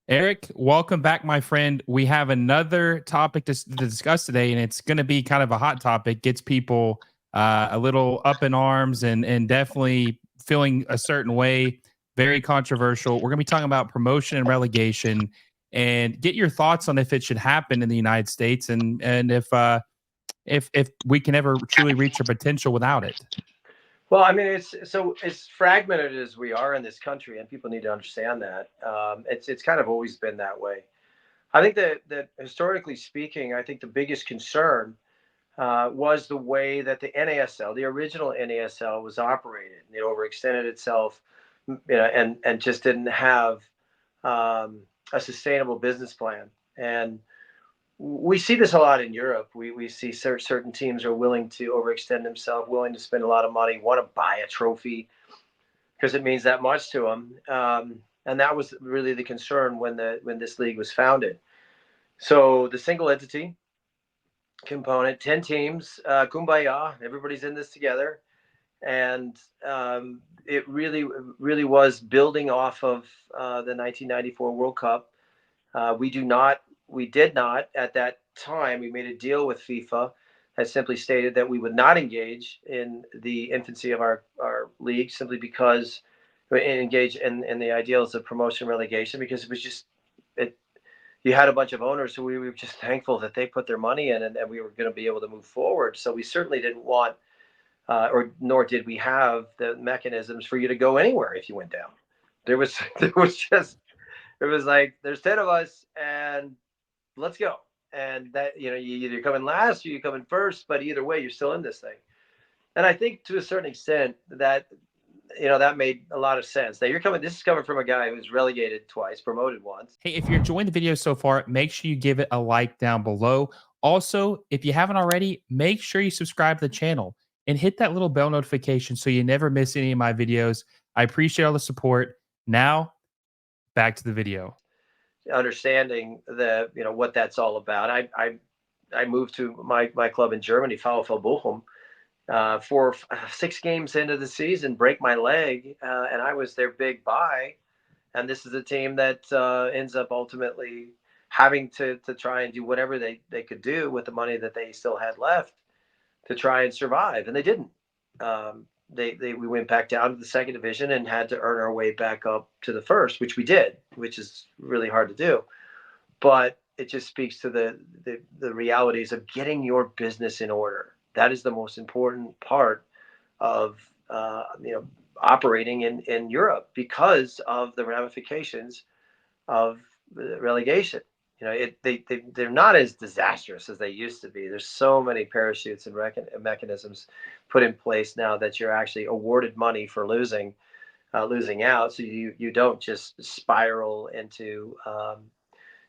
Eric, welcome back, my friend. We have another topic to discuss today, and it's going to be kind of a hot topic. Gets people a little up in arms and definitely feeling a certain way. Very controversial. We're going to be talking about promotion and relegation, and get your thoughts on if it should happen in the United States, and if we can ever truly reach our potential without it. Well, I mean, it's so as fragmented as we are in this country, and people need to understand that. It's kind of always been that way. I think that historically speaking, I think the biggest concern was the way that the NASL, the original NASL, was operated. It overextended itself, and just didn't have a sustainable business plan. And we see this a lot in Europe. We see certain teams are willing to overextend themselves, willing to spend a lot of money, want to buy a trophy because it means that much to them. And that was really the concern when this league was founded. So the single entity component, 10 teams, kumbaya, everybody's in this together, and it really was building off of the 1994 World Cup. We did not at that time. We made a deal with FIFA that simply stated that we would not engage in the infancy of our league simply because we engage in the ideals of promotion relegation because it was just it. You had a bunch of owners who we were just thankful that they put their money in and we were going to be able to move forward. So we certainly didn't want, or nor did we have the mechanisms for you to go anywhere if you went down. There was it was like there's 10 of us and let's go. And that, you either come in last or you come in first, but either way, you're still in this thing. And I think to a certain extent that, that made a lot of sense. That this is coming from a guy who was relegated twice, promoted once. Hey, if you're enjoying the video so far, make sure you give it a like down below. Also, if you haven't already, make sure you subscribe to the channel and hit that little bell notification so you never miss any of my videos. I appreciate all the support. Now, back to the video. Understanding what that's all about. I moved to my club in Germany, VfL Bochum, for 6 games into the season, break my leg, and I was their big buy. And this is a team that ends up ultimately having to try and do whatever they could do with the money that they still had left to try and survive, and they didn't. We went back down to the second division and had to earn our way back up to the first, which we did, which is really hard to do. But it just speaks to the realities of getting your business in order. That is the most important part of operating in Europe because of the ramifications of relegation. They're not as disastrous as they used to be. There's so many parachutes and mechanisms put in place now that you're actually awarded money for losing out, so you don't just spiral into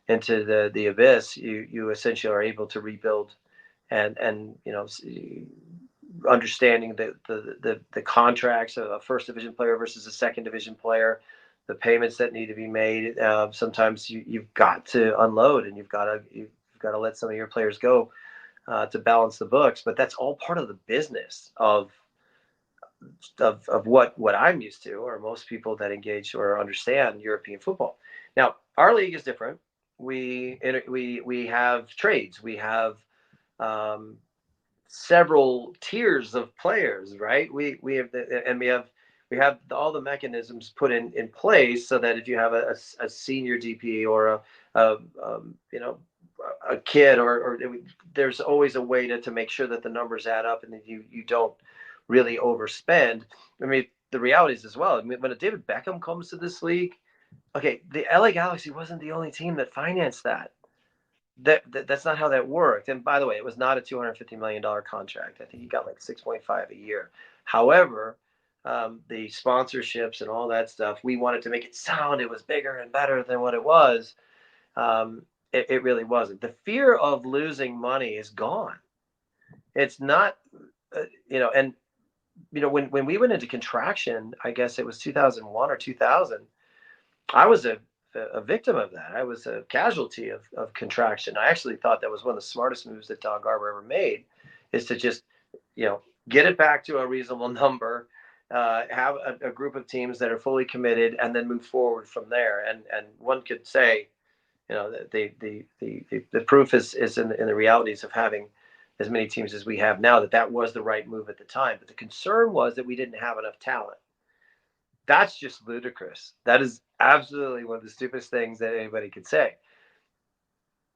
the abyss. You essentially are able to rebuild and understanding the contracts of a first division player versus a second division player, the payments that need to be made. Sometimes you've got to unload and you've got to let some of your players go to balance the books. But that's all part of the business of what I'm used to, or most people that engage or understand European football. Now, our league is different. We have trades. We have several tiers of players, right? We have all the mechanisms put in place so that if you have a senior DP or a kid or there's always a way to make sure that the numbers add up and that you don't really overspend. I mean, the reality is as well. I mean, when a David Beckham comes to this league, okay, the LA Galaxy wasn't the only team that financed that. That's not how that worked. And by the way, it was not a $250 million contract. I think he got like 6.5 a year. However, the sponsorships and all that stuff, we wanted to make it sound it was bigger and better than what it was. It really wasn't. The fear of losing money is gone. It's not, and when we went into contraction, I guess it was 2001 or 2000. I was a victim of that. I was a casualty of contraction. I actually thought that was one of the smartest moves that Don Garber ever made, is to just, get it back to a reasonable number have a group of teams that are fully committed, and then move forward from there. And one could say, the proof is in the realities of having as many teams as we have now, that was the right move at the time. But the concern was that we didn't have enough talent. That's just ludicrous. That is absolutely one of the stupidest things that anybody could say.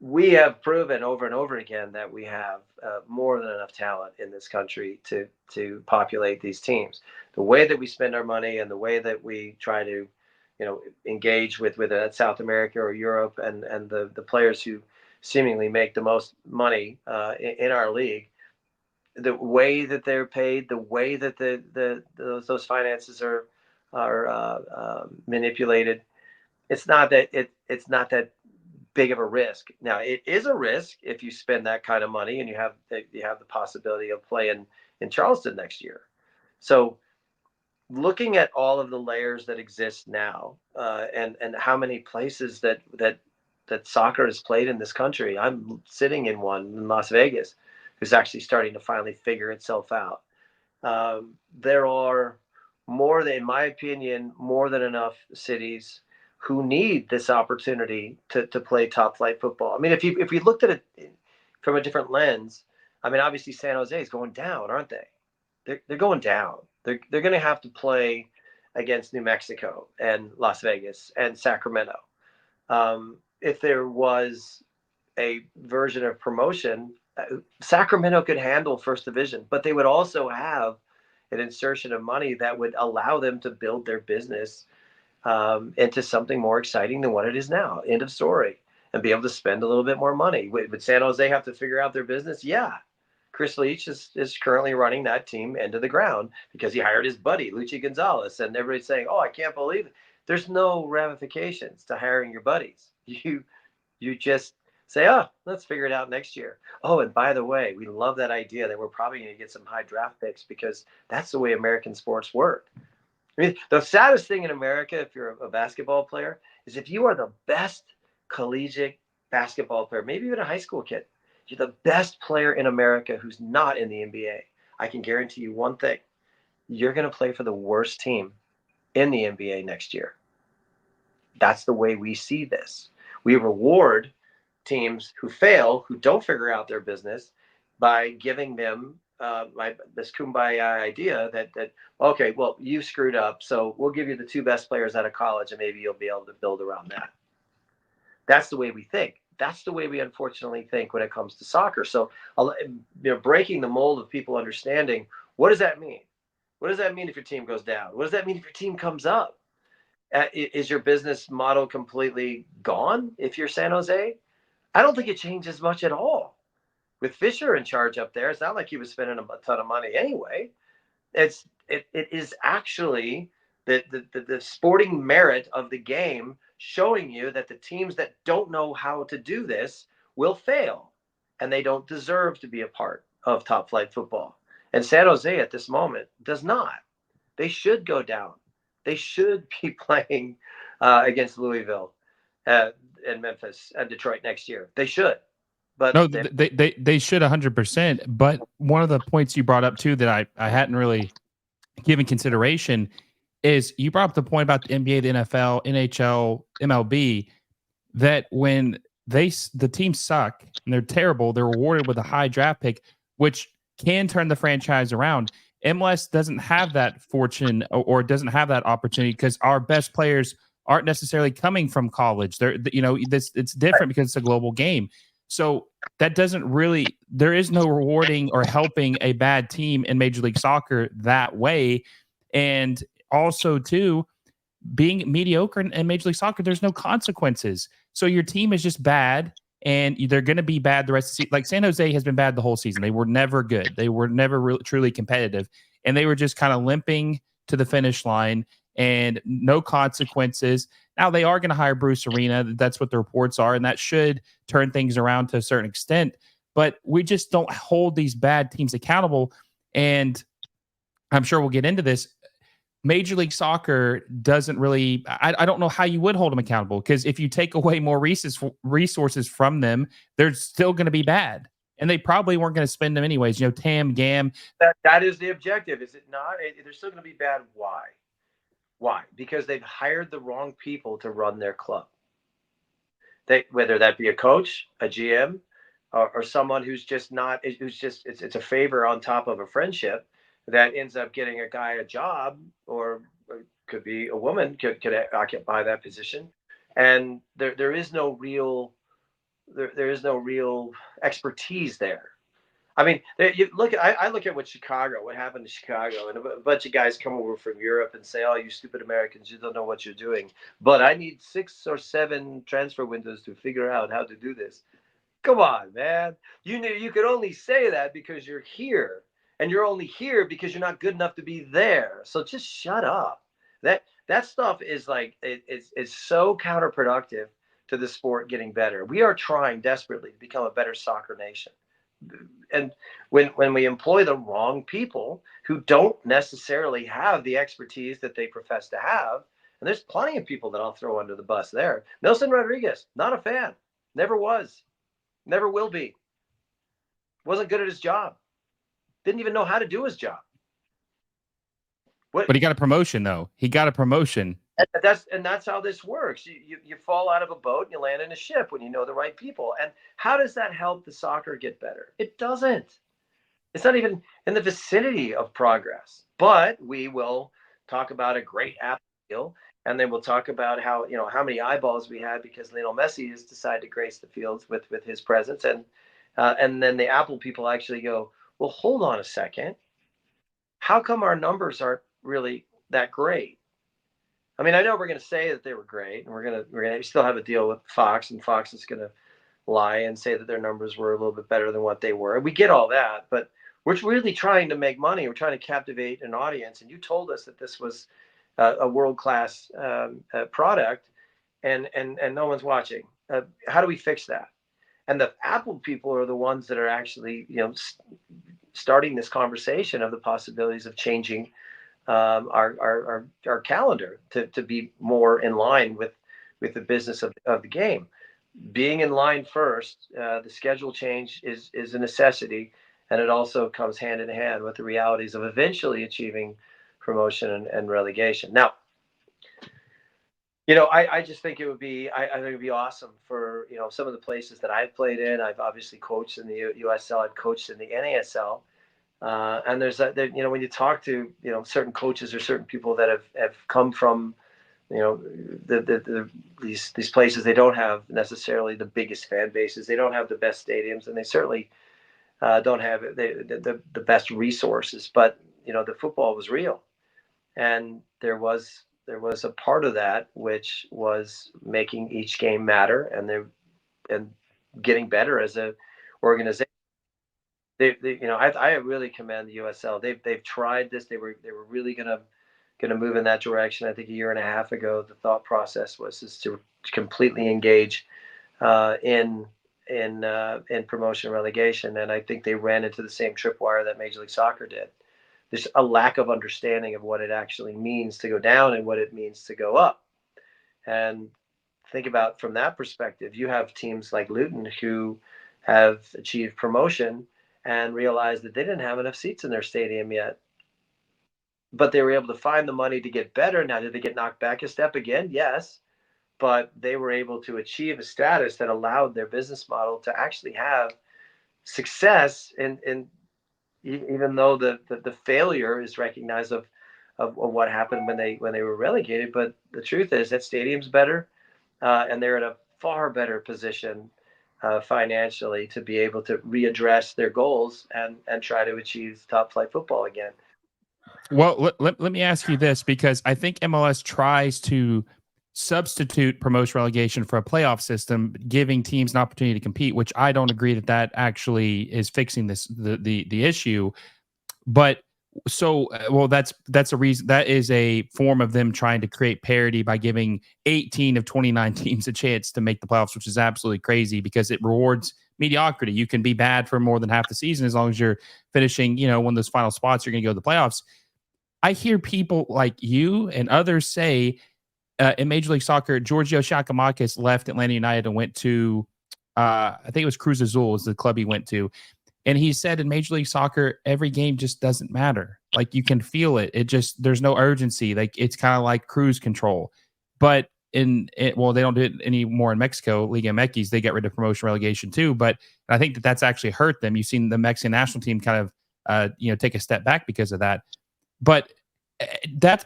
We have proven over and over again that we have more than enough talent in this country to populate these teams. The way that we spend our money and the way that we try to, engage with South America or Europe, and the players who seemingly make the most money in our league, the way that they're paid, the way that those finances are manipulated, it's not that big of a risk. Now, it is a risk if you spend that kind of money and you have the possibility of playing in Charleston next year. So, looking at all of the layers that exist now, and how many places that soccer is played in this country, I'm sitting in one in Las Vegas, who's actually starting to finally figure itself out. There are in my opinion, more than enough cities who need this opportunity to play top flight football. I mean, if you looked at it from a different lens, I mean, obviously San Jose is going down, aren't they? They're going down. They're going to have to play against New Mexico and Las Vegas and Sacramento. If there was a version of promotion, Sacramento could handle first division, but they would also have an insertion of money that would allow them to build their business into something more exciting than what it is now. End of story. And be able to spend a little bit more money. Would San Jose have to figure out their business? Yeah. Chris Leach is currently running that team into the ground because he hired his buddy, Luchi Gonzalez. And everybody's saying, oh, I can't believe it. There's no ramifications to hiring your buddies. You just say, oh, let's figure it out next year. Oh, and by the way, we love that idea that we're probably going to get some high draft picks because that's the way American sports work. I mean, the saddest thing in America, if you're a basketball player, is if you are the best collegiate basketball player, maybe even a high school kid, you're the best player in America who's not in the NBA. I can guarantee you one thing. You're going to play for the worst team in the NBA next year. That's the way we see this. We reward teams who fail, who don't figure out their business, by giving them this kumbaya idea that okay, well, you screwed up, so we'll give you the two best players out of college, and maybe you'll be able to build around that. That's the way we think. That's the way we unfortunately think when it comes to soccer. So, breaking the mold of people understanding, what does that mean? What does that mean if your team goes down? What does that mean if your team comes up? Is your business model completely gone if you're San Jose? I don't think it changes much at all. With Fisher in charge up there, it's not like he was spending a ton of money anyway. It is actually the sporting merit of the game showing you that the teams that don't know how to do this will fail, and they don't deserve to be a part of top flight football. And San Jose at this moment does not. They should go down. They should be playing against Louisville and Memphis and Detroit next year. They should. But no, they should 100%. But one of the points you brought up too that I hadn't really given consideration is you brought up the point about the NBA, the NFL, NHL, MLB, that when the teams suck and they're terrible, they're rewarded with a high draft pick, which can turn the franchise around. MLS doesn't have that fortune or doesn't have that opportunity because our best players aren't necessarily coming from college. It's different because it's a global game. So that doesn't really, there is no rewarding or helping a bad team in Major League Soccer that way. And also, too, being mediocre in Major League Soccer, there's no consequences. So your team is just bad, and they're going to be bad the rest of the season. Like San Jose has been bad the whole season. They were never good. They were never really, truly competitive. And they were just kind of limping to the finish line and no consequences. Now they are going to hire Bruce Arena. That's what the reports are, and that should turn things around to a certain extent. But we just don't hold these bad teams accountable. And I'm sure we'll get into this. Major League Soccer doesn't really, I don't know how you would hold them accountable, because if you take away more resources from them, they're still going to be bad. And they probably weren't going to spend them anyways. Tam, Gam. That is the objective, is it not? They're still going to be bad. Why? Why? Because they've hired the wrong people to run their club. Whether that be a coach, a GM, or someone who's just not, it's a favor on top of a friendship that ends up getting a guy a job, or could be a woman could occupy that position, and there is no real expertise there. I mean, you look at I look at what happened to Chicago, and a bunch of guys come over from Europe and say, "Oh, you stupid Americans, you don't know what you're doing." But I need 6 or 7 transfer windows to figure out how to do this. Come on, man. You could only say that because you're here, and you're only here because you're not good enough to be there. So just shut up. That stuff is like it's so counterproductive to the sport getting better. We are trying desperately to become a better soccer nation. And when we employ the wrong people who don't necessarily have the expertise that they profess to have, and there's plenty of people that I'll throw under the bus there. Nelson Rodriguez, not a fan, never was, never will be. Wasn't good at his job. Didn't even know how to do his job. But he got a promotion, though. He got a promotion. That's how this works. You fall out of a boat and you land in a ship when you know the right people. And how does that help the soccer get better? It doesn't. It's not even in the vicinity of progress. But we will talk about a great Apple deal, and then we'll talk about how many eyeballs we had because Lionel Messi has decided to grace the fields with his presence, and then the Apple people actually go, well, hold on a second. How come our numbers aren't really that great? I mean, I know we're going to say that they were great, and we're going to still have a deal with Fox, and Fox is going to lie and say that their numbers were a little bit better than what they were. We get all that, but we're really trying to make money. We're trying to captivate an audience, and you told us that this was a world-class product, and no one's watching. How do we fix that? And the Apple people are the ones that are actually, starting this conversation of the possibilities of changing our calendar to be more in line with the business of the game. Being in line first, the schedule change is a necessity, and it also comes hand in hand with the realities of eventually achieving promotion and relegation. Now, I just think it would be awesome for some of the places that I've played in. I've obviously coached in the USL. I've coached in the NASL. And there's when you talk to certain coaches or certain people that have come from these places, they don't have necessarily the biggest fan bases, they don't have the best stadiums, and they certainly don't have the best resources. But the football was real, and there was a part of that which was making each game matter, and getting better as a organization. I really commend the USL. They've tried this. They were really gonna move in that direction. I think a year and a half ago, the thought process was to completely engage in promotion and relegation, and I think they ran into the same tripwire that Major League Soccer did. There's a lack of understanding of what it actually means to go down and what it means to go up. And think about from that perspective, you have teams like Luton who have achieved promotion and realized that they didn't have enough seats in their stadium yet. But they were able to find the money to get better. Now, did they get knocked back a step again? Yes. But they were able to achieve a status that allowed their business model to actually have success, in even though the failure is recognized of what happened when they were relegated. But the truth is that stadium's better, and they're in a far better position financially to be able to readdress their goals and try to achieve top flight football again. Well, let me ask you this, because I think MLS tries to substitute promotion relegation for a playoff system, giving teams an opportunity to compete, which I don't agree that actually is fixing the issue. But that's a reason. That is a form of them trying to create parity by giving 18 of 29 teams a chance to make the playoffs, which is absolutely crazy because it rewards mediocrity. You can be bad for more than half the season as long as you're finishing, one of those final spots, you're going to go to the playoffs. I hear people like you and others say in Major League Soccer, Giorgio Giacomakis left Atlanta United and went to I think it was Cruz Azul is the club he went to. And he said in Major League Soccer, every game just doesn't matter. Like you can feel it. It just, there's no urgency. Like it's kind of like cruise control. But well, they don't do it anymore in Mexico, Liga MX. They get rid of promotion relegation too. But I think that's actually hurt them. You've seen the Mexican national team kind of, take a step back because of that. But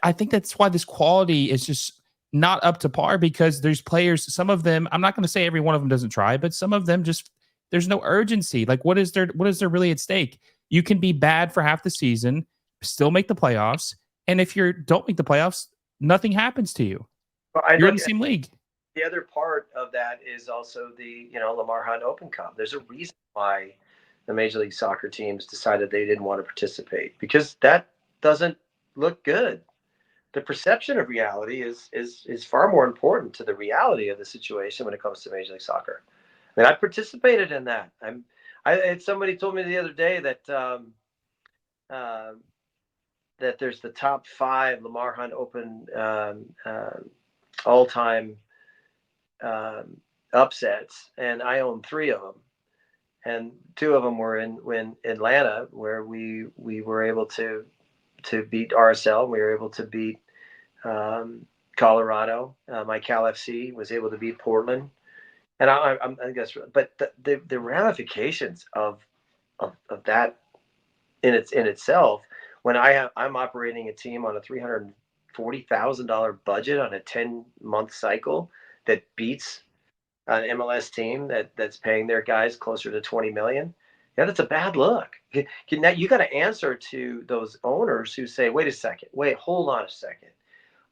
I think that's why this quality is just not up to par, because there's players, some of them, I'm not going to say every one of them doesn't try, but some of them just, there's no urgency. Like what is there really at stake? You can be bad for half the season, still make the playoffs. And if you don't make the playoffs, nothing happens to you. Well, you're in the same league. The other part of that is also the, Lamar Hunt Open Cup. There's a reason why the Major League Soccer teams decided they didn't want to participate, because that doesn't look good. The perception of reality is far more important to the reality of the situation when it comes to Major League Soccer. I mean, I participated in that. Somebody told me the other day that that there's the top 5 Lamar Hunt Open all-time upsets, and I own 3 of them, and 2 of them were in Atlanta, where we were able to beat RSL. We were able to beat Colorado. My Cal FC was able to beat Portland, and I guess. But the ramifications of that in itself, when I'm operating a team on a $340,000 budget on a 10-month cycle that beats an MLS team that's paying their guys closer to $20 million. Yeah, that's a bad look. Now you got to answer to those owners who say, wait a second, hold on a second.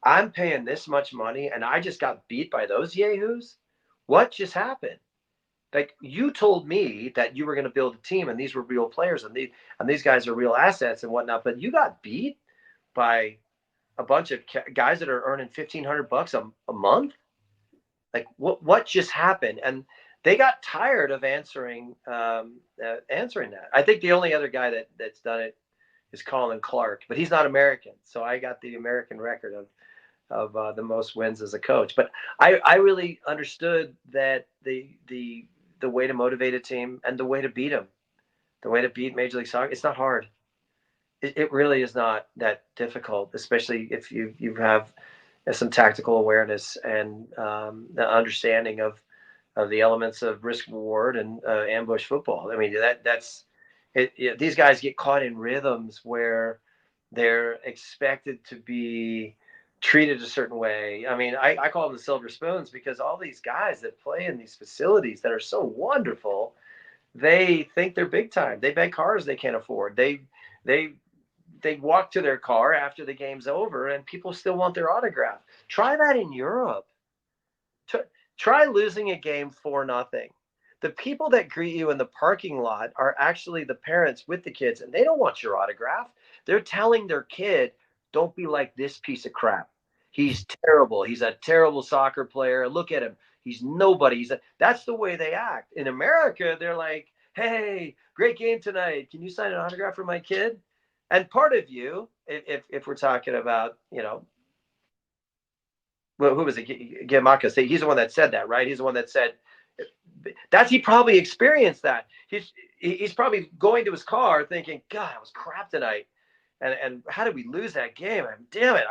I'm paying this much money and I just got beat by those yahoos. What just happened? Like, you told me that you were going to build a team and these were real players and these guys are real assets and whatnot, but you got beat by a bunch of guys that are earning $1,500 a month. Like, what just happened? And they got tired of answering that. I think the only other guy that's done it is Colin Clark, but he's not American, so I got the American record of the most wins as a coach. But I really understood that the way to motivate a team and the way to beat them, the way to beat Major League Soccer, it's not hard. It really is not that difficult, especially if you have some tactical awareness and the understanding of the elements of risk reward and ambush football. I mean, that's it. These guys get caught in rhythms where they're expected to be treated a certain way. I mean, I call them the silver spoons, because all these guys that play in these facilities that are so wonderful, they think they're big time. They buy cars they can't afford. They walk to their car after the game's over and people still want their autograph. Try that in Europe. Try losing a game 4-0. The people that greet you in the parking lot are actually the parents with the kids, and they don't want your autograph. They're telling their kid, don't be like this piece of crap. He's terrible. He's a terrible soccer player. Look at him. He's nobody. That's the way they act. In America, they're like, hey, great game tonight. Can you sign an autograph for my kid? And part of you, if we're talking about, well, who was it? Giamacca. He's the one that said that, right? He's the one that said he probably experienced that. He's probably going to his car thinking, God, I was crap tonight. And how did we lose that game? Damn it.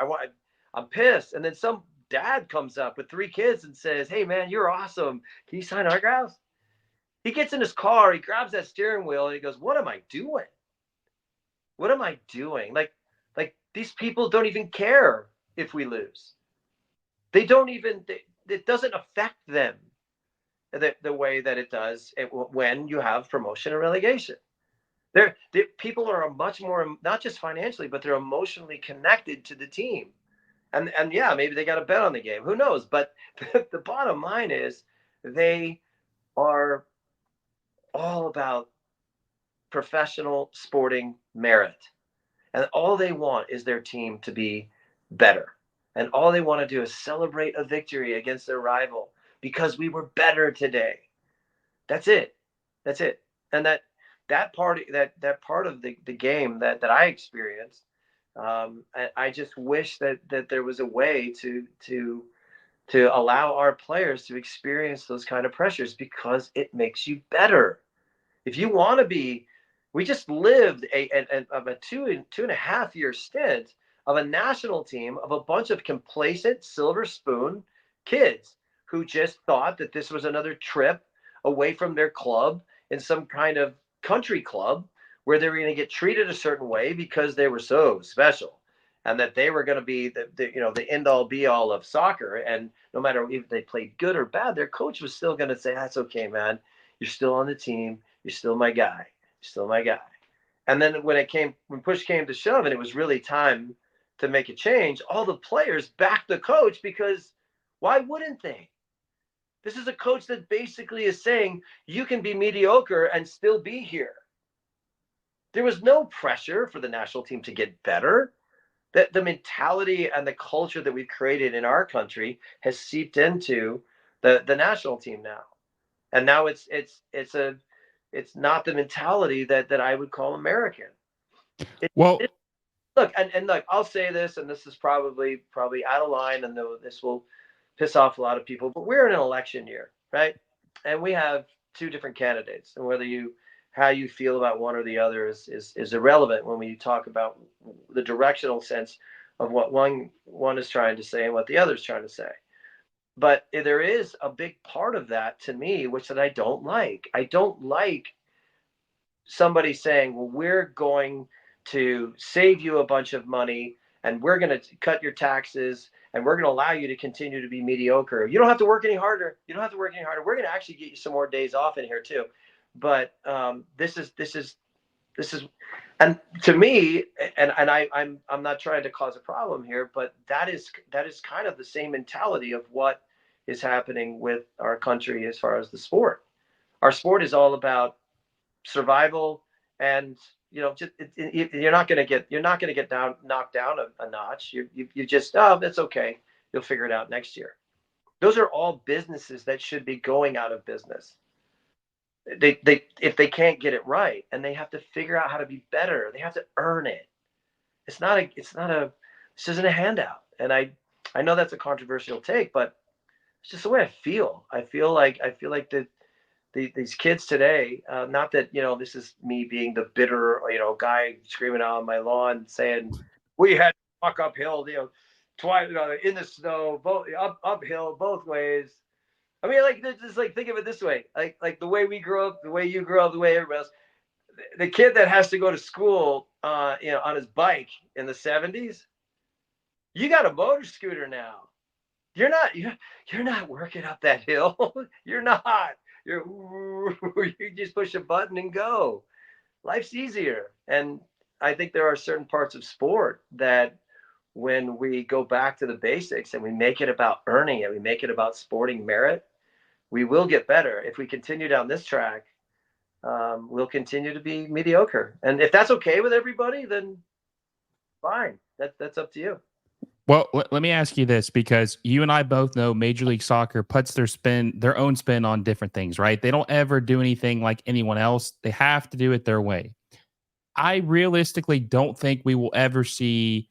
I'm pissed. And then some dad comes up with 3 kids and says, hey man, you're awesome. Can you sign autographs? He gets in his car, he grabs that steering wheel and he goes, what am I doing? What am I doing? Like these people don't even care if we lose. They don't even, it doesn't affect them the way that it does when you have promotion and relegation. People are much more, not just financially, but they're emotionally connected to the team. And yeah, maybe they got a bet on the game. Who knows? But the bottom line is they are all about professional sporting merit. And all they want is their team to be better. And all they want to do is celebrate a victory against their rival because we were better today. That's it. That's it. And that part of the game that I experienced, I just wish that there was a way to to allow our players to experience those kind of pressures because it makes you better. If you want to be, we just lived a 2.5 year stint of a national team of a bunch of complacent silver spoon kids who just thought that this was another trip away from their club in some kind of country club where they were going to get treated a certain way because they were so special, and that they were going to be the end all be all of soccer. And no matter if they played good or bad, their coach was still going to say, "That's okay, man. You're still on the team. You're still my guy. You're still my guy." And then when push came to shove, and it was really time to make a change, all the players backed the coach because why wouldn't they? This is a coach that basically is saying you can be mediocre and still be here. There was no pressure for the national team to get better. The mentality and the culture that we've created in our country has seeped into the national team now. And now it's not the mentality that I would call American. Well, Look, and look, I'll say this, and this is probably out of line, and this will piss off a lot of people, but we're in an election year, right? And we have two different candidates, and how you feel about one or the other is irrelevant when we talk about the directional sense of what one is trying to say and what the other is trying to say. But there is a big part of that to me, which that I don't like. I don't like somebody saying, well, we're going to save you a bunch of money and we're going to cut your taxes and we're going to allow you to continue to be mediocre. You don't have to work any harder. You don't have to work any harder. We're going to actually get you some more days off in here too. But this is, and to me, and I'm not trying to cause a problem here, but that is kind of the same mentality of what is happening with our country as far as the sport. Our sport is all about survival, and you're not going to get knocked down a notch. You just, oh, that's okay, you'll figure it out next year. Those are all businesses that should be going out of business. They if they can't get it right, and they have to figure out how to be better, they have to earn it. This isn't a handout. And I know that's a controversial take, but it's just the way I feel. I feel like these kids today, not that, this is me being the bitter, guy screaming out on my lawn saying we had to walk uphill, twice, in the snow, both uphill both ways. I mean, like, just like, think of it this way, like the way we grew up, the way you grew up, the way everybody else. The kid that has to go to school, on his bike in the 70s, you got a motor scooter now. You're not working up that hill. You're not. You just push a button and go. Life's easier. And I think there are certain parts of sport that when we go back to the basics and we make it about earning it, we make it about sporting merit, we will get better. If we continue down this track, we'll continue to be mediocre. And if that's okay with everybody, then fine. That's up to you. Well, let me ask you this, because you and I both know Major League Soccer puts their own spin on different things, right? They don't ever do anything like anyone else. They have to do it their way. I realistically don't think we will ever see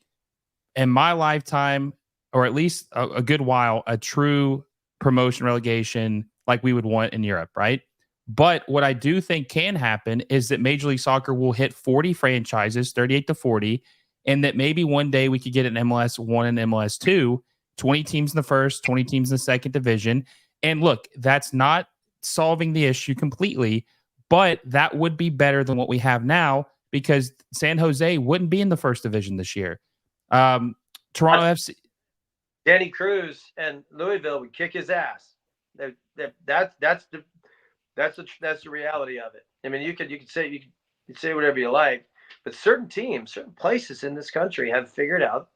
in my lifetime, or at least a good while, a true promotion relegation like we would want in Europe, right? But what I do think can happen is that Major League Soccer will hit 40 franchises, 38 to 40, and that maybe one day we could get an MLS 1 and MLS 2, 20 teams in the first, 20 teams in the second division. And look, that's not solving the issue completely, but that would be better than what we have now, because San Jose wouldn't be in the first division this year. Toronto FC. Danny Cruz and Louisville would kick his ass. That's the reality of it. I mean, you could say whatever you like, but certain teams, certain places in this country have figured out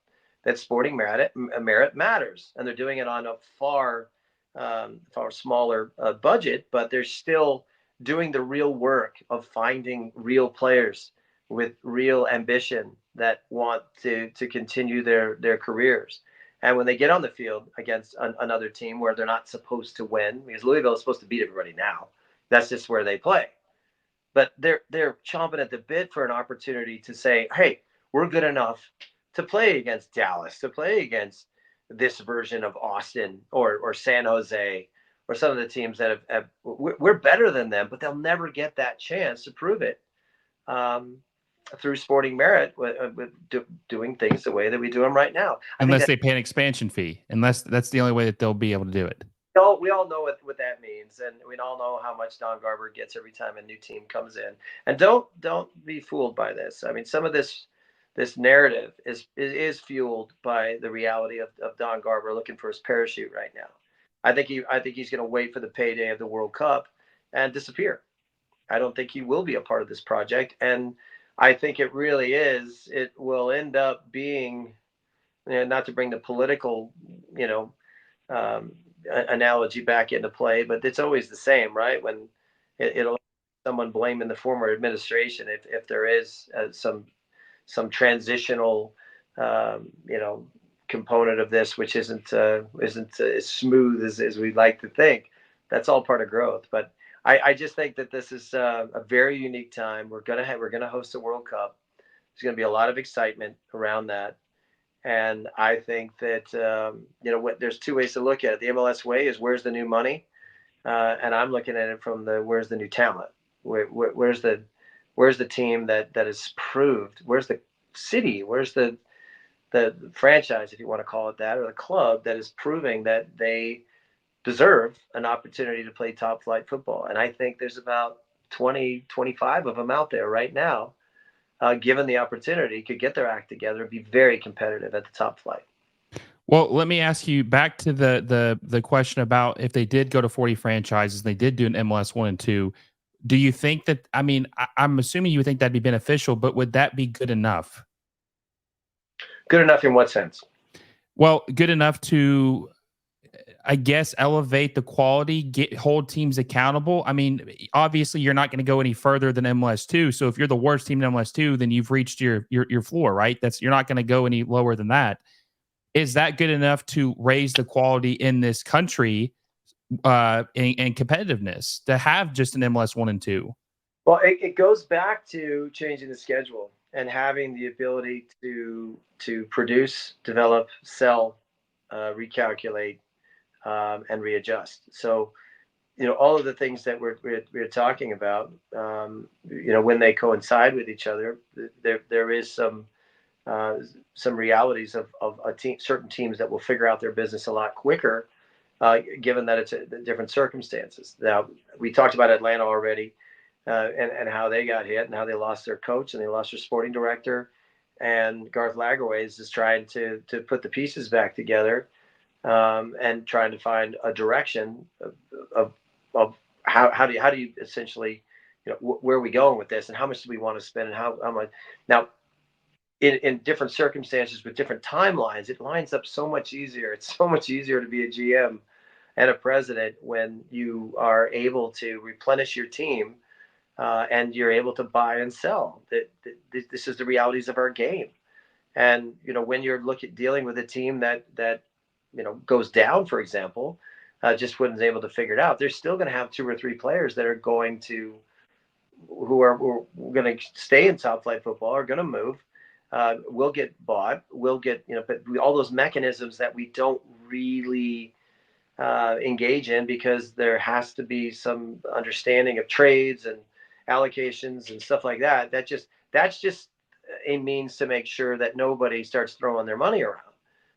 that sporting merit matters, and they're doing it on a far smaller budget, but they're still doing the real work of finding real players with real ambition that want to continue their careers. And when they get on the field against another team where they're not supposed to win, because Louisville is supposed to beat everybody now, that's just where they play. But they're chomping at the bit for an opportunity to say, hey, we're good enough to play against Dallas, to play against this version of Austin or San Jose or some of the teams that we're better than them, but they'll never get that chance to prove it through sporting merit with doing things the way that we do them right now. Unless they pay an expansion fee, unless that's the only way that they'll be able to do it. We all know what that means, and we all know how much Don Garber gets every time a new team comes in. And don't be fooled by this. I mean, some of this narrative is fueled by the reality of Don Garber looking for his parachute right now. I think he's going to wait for the payday of the World Cup and disappear. I don't think he will be a part of this project, and I think it will end up being, not to bring the political, analogy back into play, but it's always the same, right? When it'll someone blaming the former administration if there is some transitional component of this which isn't as smooth as we'd like to think. That's all part of growth. But I just think that this is a very unique time. We're gonna host a World Cup. There's gonna be a lot of excitement around that. And I think that there's two ways to look at it. The MLS way is where's the new money, and I'm looking at it from where's the new talent. Where's the team that is proved? Where's the city? Where's the franchise, if you want to call it that, or the club that is proving that they deserve an opportunity to play top flight football? And I think there's about 20, 25 of them out there right now. Given the opportunity, could get their act together and be very competitive at the top flight. Well, let me ask you back to the question about if they did go to 40 franchises, they did do an MLS 1 and 2. Do you think that, I mean, I'm assuming you would think that'd be beneficial, but would that be good enough? Good enough in what sense? Well, good enough to, I guess, elevate the quality, hold teams accountable. I mean, obviously, you're not going to go any further than MLS 2. So if you're the worst team in MLS 2, then you've reached your floor, right? You're not going to go any lower than that. Is that good enough to raise the quality in this country and competitiveness to have just an MLS 1 and 2? Well, it goes back to changing the schedule and having the ability to produce, develop, sell, recalculate, and readjust. So, all of the things that we're talking about, when they coincide with each other, there is some realities of certain teams that will figure out their business a lot quicker, given that it's different circumstances. Now, we talked about Atlanta already, and how they got hit and how they lost their coach and they lost their sporting director. And Garth Lagerways is trying to put the pieces back together, and trying to find a direction of how do you essentially, where are we going with this and how much do we want to spend and how much. Now, in different circumstances with different timelines, it lines up so much easier. It's so much easier to be a GM and a president when you are able to replenish your team, and you're able to buy and sell. This is the realities of our game. And when you're dealing with a team that goes down, for example, just wasn't able to figure it out, they're still going to have 2 or 3 players that are going to stay in top flight football, are going to move, will get bought, will get but all those mechanisms that we don't really engage in, because there has to be some understanding of trades and allocations and stuff like that. That's just a means to make sure that nobody starts throwing their money around.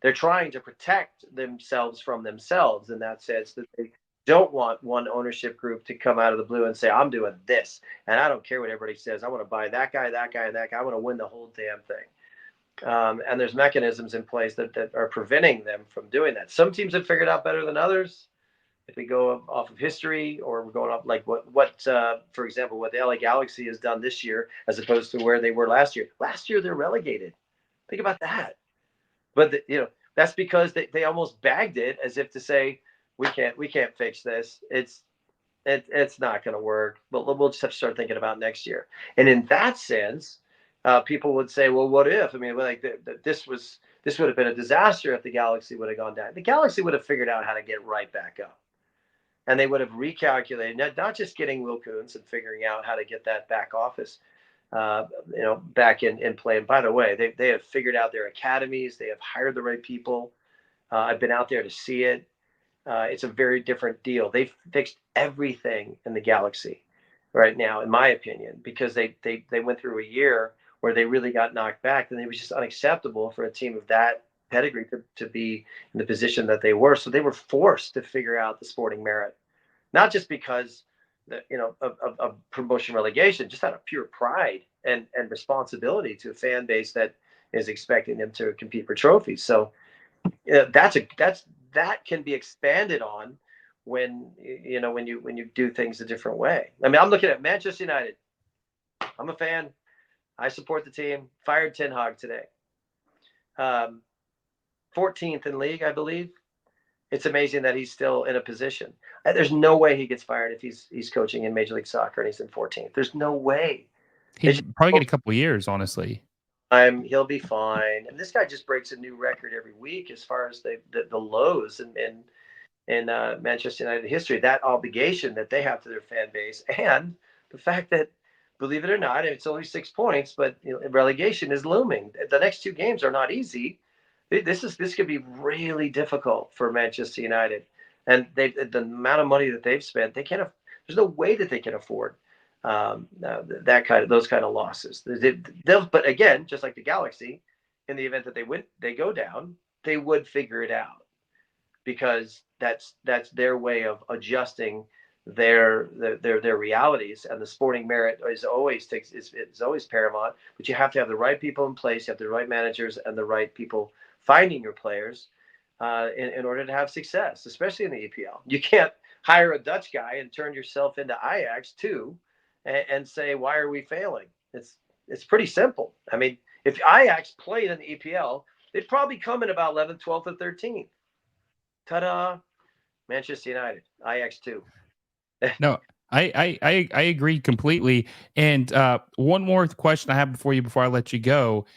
They're trying to protect themselves from themselves in that sense, that they don't want one ownership group to come out of the blue and say, I'm doing this, and I don't care what everybody says. I want to buy that guy, and that guy. I want to win the whole damn thing. And there's mechanisms in place that are preventing them from doing that. Some teams have figured out better than others. If we go off of history, or we're going off like what for example, what the LA Galaxy has done this year as opposed to where they were last year. Last year they're relegated. Think about that. But that's because they almost bagged it as if to say, we can't fix this. It's not going to work. But we'll just have to start thinking about next year. And in that sense, people would say, well, what if? I mean, like this would have been a disaster if the Galaxy would have gone down. The Galaxy would have figured out how to get right back up. And they would have recalculated, not just getting Will Kuntz and figuring out how to get that back office, back in play. And by the way, they have figured out their academies. They have hired the right people. I've been out there to see it. It's a very different deal. They've fixed everything in the Galaxy right now, in my opinion, because they went through a year where they really got knocked back, and it was just unacceptable for a team of that pedigree to be in the position that they were. So they were forced to figure out the sporting merit, not just because of promotion relegation, just out of pure pride and responsibility to a fan base that is expecting them to compete for trophies. So that can be expanded on when you do things a different way. I mean, I'm looking at Manchester United. I'm a fan. I support the team. Fired Ten Hag today. 14th in league, I believe. It's amazing that he's still in a position. There's no way he gets fired if he's coaching in Major League Soccer and he's in 14th. There's no way. He'd probably get a couple of years, honestly. He'll be fine. And this guy just breaks a new record every week as far as the lows in Manchester United history. That obligation that they have to their fan base, and the fact that, believe it or not, it's only 6 points, but relegation is looming. The next 2 games are not easy. This could be really difficult for Manchester United, and the amount of money that they've spent, they can't. There's no way that they can afford those kind of losses. But again, just like the Galaxy, in the event that they go down, they would figure it out, because that's their way of adjusting their realities, and the sporting merit is always paramount. But you have to have the right people in place, you have the right managers and the right people finding your players in order to have success, especially in the EPL. You can't hire a Dutch guy and turn yourself into Ajax too, and say, why are we failing? It's pretty simple. I mean, if Ajax played in the EPL, they'd probably come in about 11th, 12th, or 13th. Ta-da! Manchester United, Ajax 2. No, I agree completely. And one more question I have before I let you go.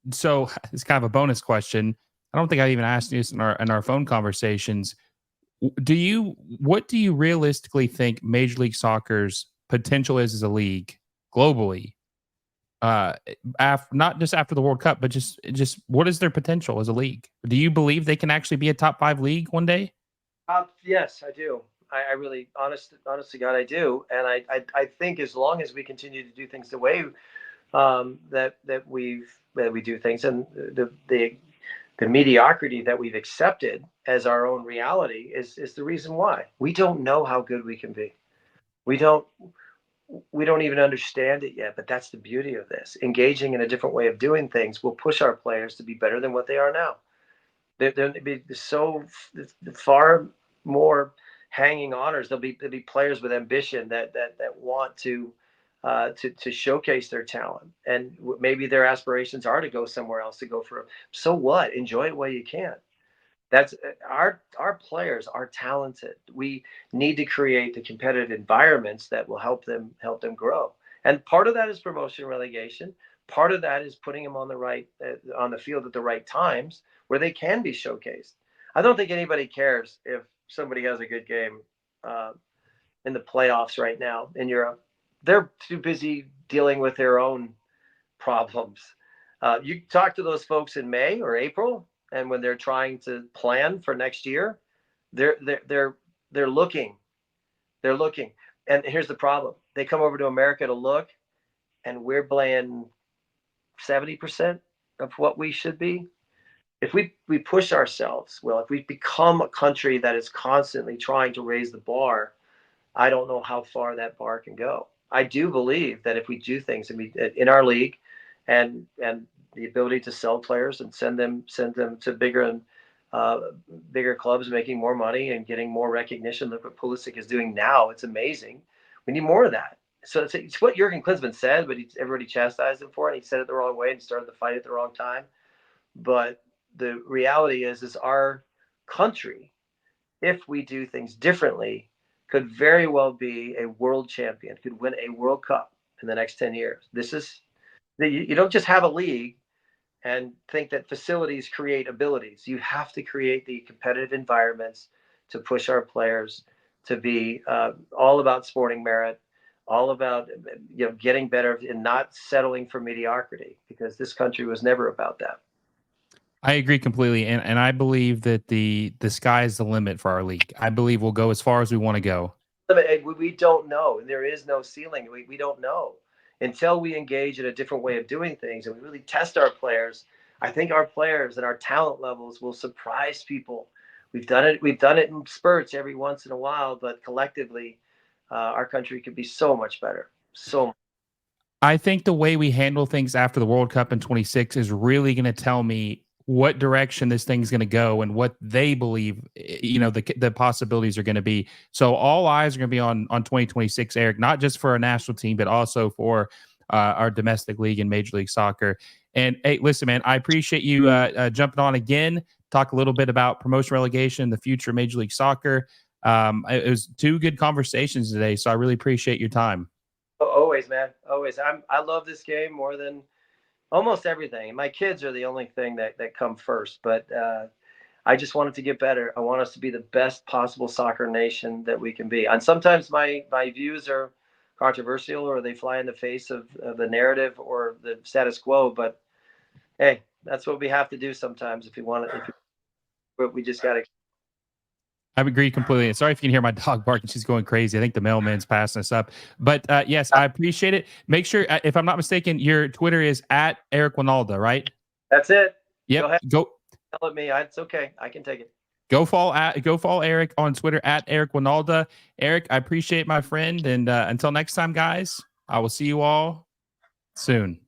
So it's kind of a bonus question. I don't think I even asked you this in our phone conversations. What do you realistically think Major League Soccer's potential is as a league globally? Not just after the World Cup, but just what is their potential as a league? Do you believe they can actually be a top 5 league one day? Yes, I do. I really, honest to God, I do. And I think as long as we continue to do things the way that we do things, and the mediocrity that we've accepted as our own reality is the reason why. We don't know how good we can be. We don't even understand it yet, but that's the beauty of this. Engaging in a different way of doing things will push our players to be better than what they are now. There'll be so far more hanging honors. There'll be players with ambition that want to showcase their talent, and maybe their aspirations are to go somewhere else, to go for. So what? Enjoy it while you can. That's our players are talented. We need to create the competitive environments that will help them grow. And part of that is promotion relegation. Part of that is putting them on the field at the right times where they can be showcased. I don't think anybody cares if somebody has a good game in the playoffs right now in Europe. They're too busy dealing with their own problems. You talk to those folks in May or April, and when they're trying to plan for next year, they're looking. They're looking. And here's the problem: they come over to America to look, and we're playing 70% of what we should be. If we push ourselves, well, if we become a country that is constantly trying to raise the bar, I don't know how far that bar can go. I do believe that if we do things in our league, and the ability to sell players and send them to bigger clubs, making more money and getting more recognition. Look what Pulisic is doing now; it's amazing. We need more of that. So it's what Jurgen Klinsmann said, but everybody chastised him for it. He said it the wrong way and started the fight at the wrong time. But the reality is our country, if we do things differently, could very well be a world champion, could win a World Cup in the next 10 years. You don't just have a league and think that facilities create abilities. You have to create the competitive environments to push our players to be all about sporting merit, all about getting better and not settling for mediocrity, because this country was never about that. I agree completely, and I believe that the sky is the limit for our league. I believe we'll go as far as we want to go. We don't know. There is no ceiling. We don't know until we engage in a different way of doing things and we really test our players. I think our players and our talent levels will surprise people. We've done it. We've done it in spurts every once in a while, but collectively, our country could be so much better. So I think the way we handle things after the World Cup in 26 is really going to tell me what direction this thing's going to go and what they believe, the possibilities are going to be. So all eyes are going to be on 2026, Eric, not just for our national team, but also for our domestic league and Major League Soccer. And hey, listen, man, I appreciate you jumping on again. Talk a little bit about promotion, relegation, the future of Major League Soccer. It was two good conversations today, so I really appreciate your time. always, man, always. I love this game more than almost everything. My kids are the only thing that come first, but I just want it to get better. I want us to be the best possible soccer nation that we can be. And sometimes my views are controversial or they fly in the face of the narrative or the status quo. But hey, that's what we have to do sometimes if we want to. But we just got to. I agree completely. Sorry if you can hear my dog barking. She's going crazy. I think the mailman's passing us up. But yes, I appreciate it. Make sure, if I'm not mistaken, your Twitter is at Eric Wynalda, right? That's it. Yep. Go ahead. Go. Tell it me. It's okay. I can take it. Go follow Eric on Twitter at Eric Wynalda. Eric, I appreciate my friend. And until next time, guys, I will see you all soon.